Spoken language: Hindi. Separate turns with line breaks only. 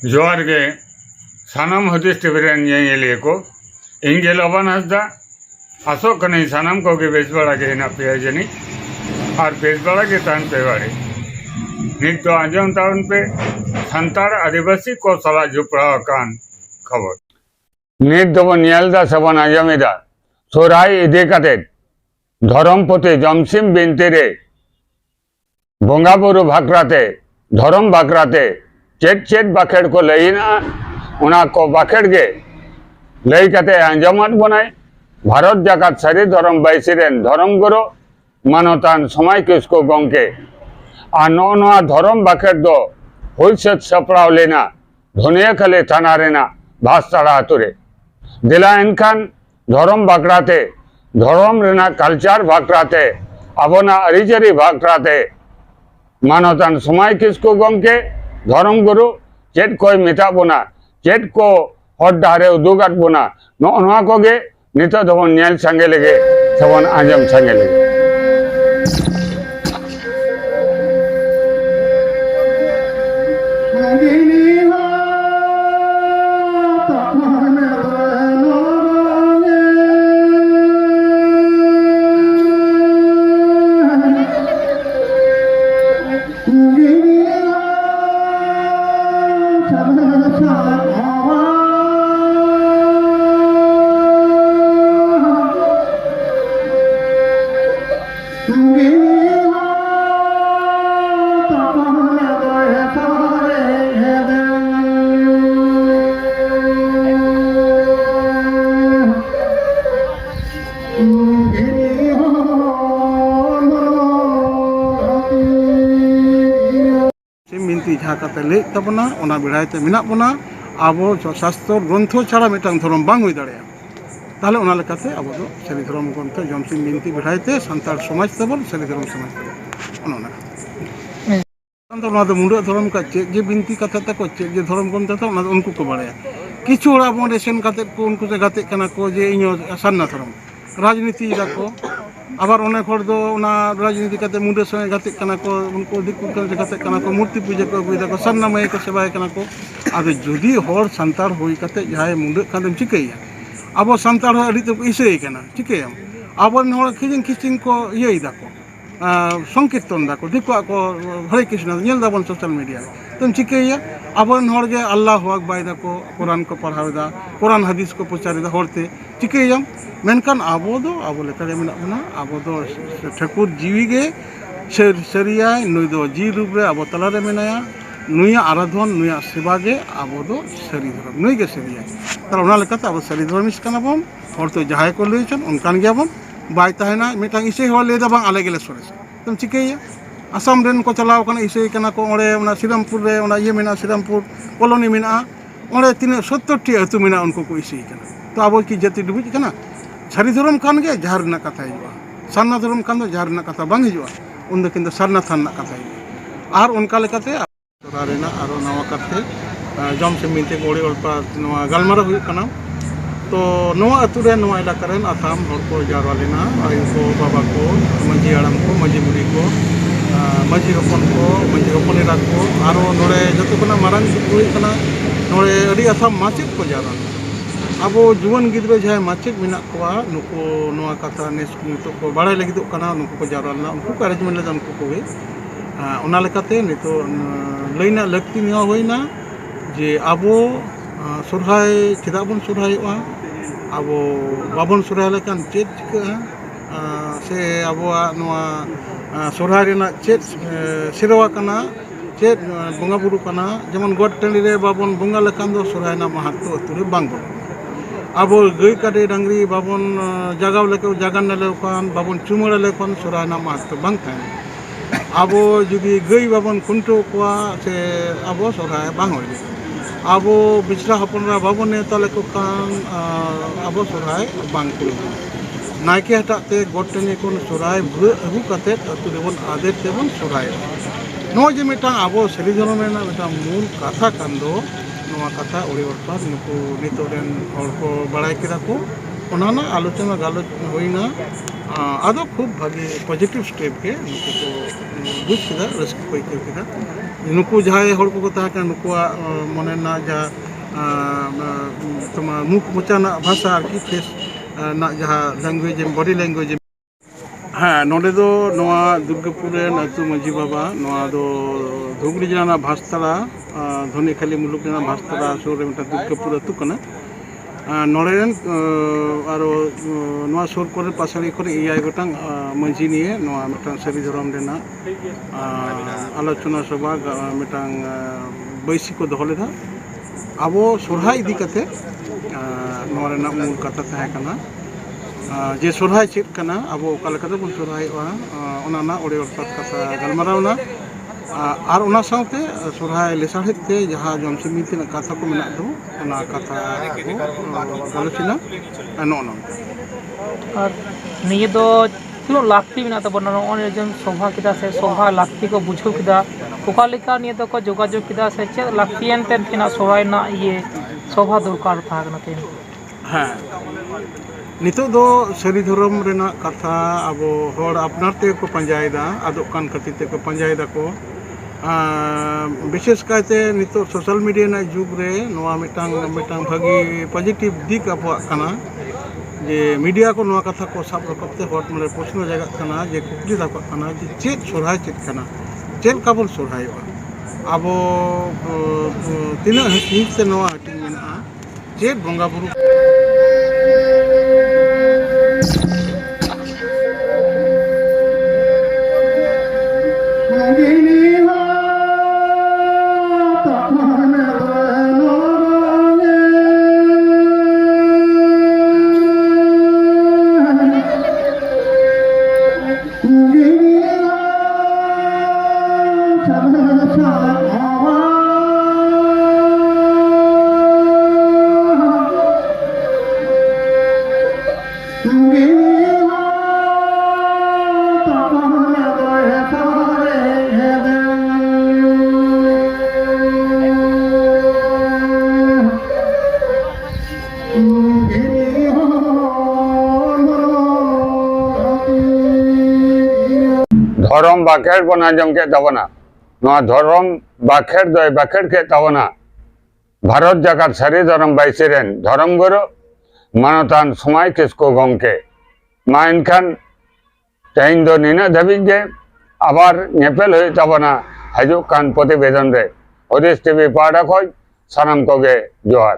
जोहार गे सानाम हदीस टीवी रेन ñeñeliye को इंगे लबन हसदा आसो कने सानाम को के बेस बड़ा के ना पे जनी और बेस बड़ा के तान पे वाले नित तो आंजम ताउन पे संतार आदिवासी को सला जुपड़ा कान खबर नित दो नियलदा सबन आंजमिदा सोराई इदे काते धरमपति जमसिम बिनतेरे बोंगाबुरु भाकराते धरम भाकराते चेत चेत बाखेड़ को लईना उना को बाखेड़ गे लई कते आंजमात बनाए भारत जाकात सारी धरम बाइसिरेन धरम गुरु मानतान समय किसको गंके आ नोआ धरम बाखेड़ दो हुलसेत सपड़ाव लेना धुनिया खले थाना रेना भास्ताड़ा आतुरे दिला इनखान धरम बाकराते धरम रेना कल्चर बाकराते अबोना अरिजरी बाकराते मानतान समय किसको गंके धरम गुरु चेत कोई मिता बोना चेत को हर डारे उदुगात बोना नोआ को गे नितो दबन नेल संगे लेगे सबन आंजम संगे लेगे
मिनती जहाँ का ले तबना ओना बिड़ायते मिना बोना आबो शास्त्र ग्रंथ छाड़ा मिटांग धर्म बांग हुई दाड़े ताहले ओना लेकाते आबो दो सरी धर्म ग्रंथ जमसिम बिनती बिड़ायते संताल समाज तबन सरी धर्म समाज तबन ओना संताल ओना दो मुंडा धर्म का चेक जे बिनती कथा तको चेक जे धर्म ग्रंथ था ओना उनको को बाड़ाया किछु ओड़ा बन रेशन काते को उनको से गाते कना को जे इño सान्ना धर्म राजनीति दाको आबार अनेक हर दो ओना राजनीति काते मुंडे संगे गाते कना को उनको दिक्कु काते गाते कना को मूर्ति पूजा को अगुइदा को सन्नामय को सेवाय कना को आदो जदि हर संतार होई काते जहाय मुंडे कादम चिकैया आबो संतार अडी तो इसेय कना चिकैया आबो हर खिजिंग खिचिंग को इयै दाको संकीर्तन दाको दिको को हरे कृष्ण नेल दाबन सोशल मीडिया तुम चिकैया आबो हर जे अल्लाह अकबर दाको कुरान को पढ़ावेदा कुरान हदीस को प्रचारेदा हरते चिकैया मेनकान आबो दो आबो लेकारे मेना बना आबो दो ठाकुर जीवी गे सरियाय नुई दो जी रूप रे आबो तलारे मेनाया नुया आराधन नुया सेवा गे आबो दो सरी धर्म नुई गे सरियाय तार ओना लेकाते आबो सरी धर्मिस काना बोन हर तो जहाय को लइचन उनकान गियाबन बाय ताहेना मिटांग इसे हवा लेदा बांग आले गेले सोरेस तुम चिकैया आसाम रेन को चलाव कना इसे कना को ओरे ओना श्रीरामपुर रे ओना ये मेना श्रीरामपुर कॉलोनी मेना ओरे 70 टी अतु मेना उनको को इसे कना तो आबो की जाति डुबुज कना सारी धर्म खान गे जहार ना कथा हिजुआ सारना धर्म खान दो जहार ना कथा बांग हिजुआ उन दो किंतु सारना थान ना कथा हिजुआ आर उनका लेकाते तोरारेना आरो नवा कथे जमसिम बिनती गोड़ी ओलपा नवा गलमारा हुई कना तो नवा अतुरे नवा इलाका रेन आसाम हर को जारवा लेना आयु को बाबा को मंजी आड़म को मंजी बुढ़ी को मंजी हपन एरा को आरो नोड़े जतो कना मारांग हुई कना नोड़े अडी आसाम माचेद को जारवा अब जुवन गिद्रे जहाँ माचेद मेना को नुको नवा कथा नेस नितो को बाड़ाय लगिदो कना नुको को जारवालना उनको को अरेंजमेंट लेदा उनको को गे ओना लेकाते नितो लैना लक्ति निया होइना जे आबो सोरहाय चेदा बन सोरहायआ आबो बाबन सोरहाय लेकान चेद चिका से आबोआ नवा सोरहाय रेना चेद सिरवा कना चेद बंगा बुरु कना जेमन गड टंडी रे बाबन बंगा लेकान दो सोरहाय ना महत्व अतुरे बांग अब गई काटे डांगरी बाबन जगाव लेके जागान लेखान बाबन चुमड़ा लेखान सोरहाय ना महत्व बांग थाहे अब जुदी गई बाबन खुंटो कोआ से अब सोरहाय बांग होइले अब बिचरा हपनरा बाबन नेता लेको कान अब सोरहाय बांग कुल नायके हटाते गोटने कोन सोरहाय अगु काते अतु देबन आदेर तेबन सोरहाय नो जे मेटा अब सरी धर्म मेना मेटा मूल कथा कान दो नवा कथा ओड़ी ओरपार नुको नितोरेन हर को बाड़ाय केदा को ओनाना आलोचना गालोच होइना आदो खूब भागी पॉजिटिव स्टेप के नुकु को बुझ केदा रस्क को इकर केदा नुकु जहाय हर को ता का नुकुआ मने ना जा तमा मुख मोचा ना भाषा आर की फेस ना जहा लैंग्वेज बॉडी लैंग्वेज हाँ नोडे दो नोआ दुर्गापुर अतु मांझी बाबा नोआ दो धुबरी जिला भास्तड़ा धनीखाली मुलुक भास्तड़ा सुर में दुर्गापुर अतु कना नोड़ेन आरो नोआ सुर करे पासाड़ी करे एआई गोटांग मांझी निये नोआ मिटांग सारी धरम रेना आलोचना सभा मिटांग बैसी को दोहो लेदा आबो सोरहाय इदी कते नोआ रेना मूल कथा तहे कना जे सोरहाय चेक कना आबो ओका लेकाते बन सोरहायवा ओनाना ओडे अर्थात कथा गलमारावना आर ओना साउते सोरहाय लेसाड़हेते जहाँ जमसिम बिनती कथा को मेना दो ओना कथा को गलचिना नोना
और निये दो तीनों लाक्ति में तो बना नोने जन सभा किदा से सभा लाक्ति को बुझो किदा ओका लेका निये तो को जोगाजोग किदा से चे लाक्ति एनते थिना सोराय ना ये सभा दरकार था नते
हाँ नितो दो सरी धर्म रेना कथा आबो हर अपनार ते को पंजायदा आदोक कान खातिर ते को पंजायदा को विशेष कायते नितो सोशल मीडिया ना जुग रे नोआ मिटांग भागी पॉजिटिव दिक आबोआ कना जे मीडिया को नोआ कथा को साब रकबते हर मने प्रश्न जगह कना जे कुकली दाको कना जे चेत सोरहाय चेत कना चेत काबल सोरहायवा आबो तिना हित से नोआ हटिंग मेना चेत बंगा बुरु
धरम बाखेड़ बन आंजम के तबना नोआ धरम बाखेड़ दय बाखेड़ के तबना भारत जाकात सारी धरम बाइसिरेन धरम गुरु मानतान समाय किसको गंके मा इनखान तेहेन दो निना धाबिज गे आबार नेपेल हुई तबना हजुक कान प्रतिवेदन रे हरीश टीवी पाड़ा खय सानाम कोगे जोहार।